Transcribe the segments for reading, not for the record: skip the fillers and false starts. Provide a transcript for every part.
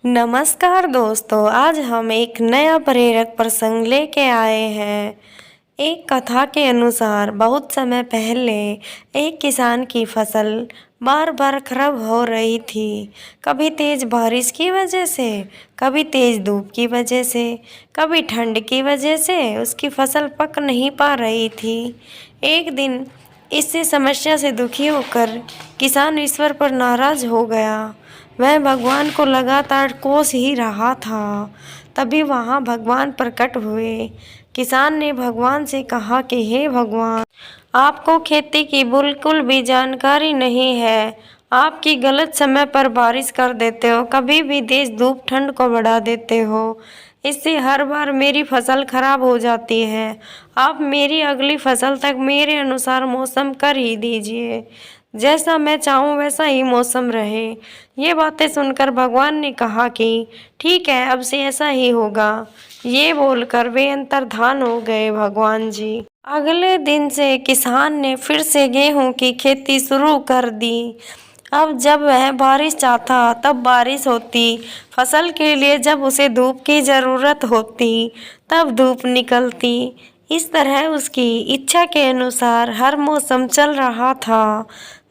नमस्कार दोस्तों, आज हम एक नया प्रेरक प्रसंग लेके आए हैं। एक कथा के अनुसार बहुत समय पहले एक किसान की फसल बार बार खराब हो रही थी। कभी तेज बारिश की वजह से, कभी तेज धूप की वजह से, कभी ठंड की वजह से उसकी फसल पक नहीं पा रही थी। एक दिन इससे समस्या से दुखी होकर किसान ईश्वर पर नाराज हो गया। वह भगवान को लगातार कोस ही रहा था। तभी वहाँ भगवान प्रकट हुए। किसान ने भगवान से कहा कि हे भगवान, आपको खेती की बिल्कुल भी जानकारी नहीं है। आपकी गलत समय पर बारिश कर देते हो, कभी भी तेज धूप ठंड को बढ़ा देते हो। इससे हर बार मेरी फसल खराब हो जाती है। आप मेरी अगली फसल तक मेरे अनुसार मौसम कर ही दीजिए। जैसा मैं चाहूँ वैसा ही मौसम रहे। ये बातें सुनकर भगवान ने कहा कि ठीक है, अब से ऐसा ही होगा। ये बोलकर वे अंतर्धान हो गए भगवान जी। अगले दिन से किसान ने फिर से गेहूं की खेती शुरू कर दी। अब जब वह बारिश चाहता तब बारिश होती, फसल के लिए जब उसे धूप की ज़रूरत होती तब धूप निकलती। इस तरह उसकी इच्छा के अनुसार हर मौसम चल रहा था।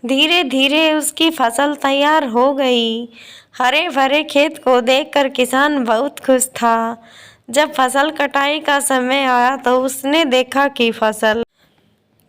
धीरे धीरे उसकी फसल तैयार हो गई। हरे भरे खेत को देखकर किसान बहुत खुश था। जब फसल कटाई का समय आया तो उसने देखा कि फसल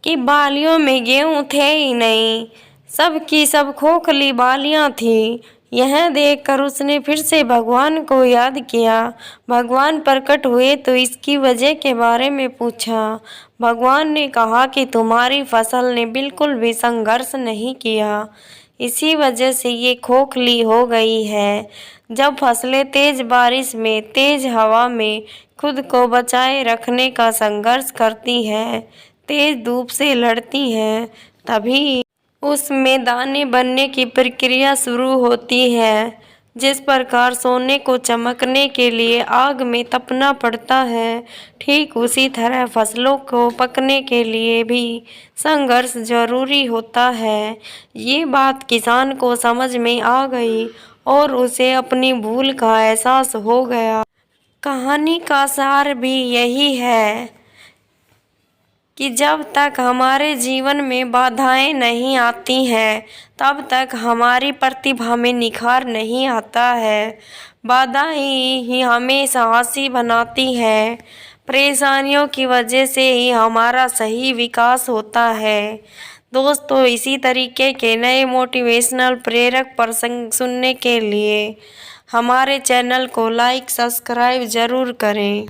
की बालियों में गेहूं थे ही नहीं, सब की सब खोखली बालियां थी। यह देखकर उसने फिर से भगवान को याद किया। भगवान प्रकट हुए तो इसकी वजह के बारे में पूछा। भगवान ने कहा कि तुम्हारी फसल ने बिल्कुल भी संघर्ष नहीं किया, इसी वजह से ये खोखली हो गई है। जब फसलें तेज बारिश में, तेज हवा में खुद को बचाए रखने का संघर्ष करती हैं, तेज धूप से लड़ती हैं, तभी उसमें दाने बनने की प्रक्रिया शुरू होती है। जिस प्रकार सोने को चमकने के लिए आग में तपना पड़ता है, ठीक उसी तरह फसलों को पकने के लिए भी संघर्ष जरूरी होता है। ये बात किसान को समझ में आ गई और उसे अपनी भूल का एहसास हो गया। कहानी का सार भी यही है कि जब तक हमारे जीवन में बाधाएं नहीं आती हैं, तब तक हमारी प्रतिभा में निखार नहीं आता है। बाधाएं ही हमें साहसी बनाती हैं। परेशानियों की वजह से ही हमारा सही विकास होता है। दोस्तों, इसी तरीके के नए मोटिवेशनल प्रेरक प्रसंग सुनने के लिए हमारे चैनल को लाइक सब्सक्राइब ज़रूर करें।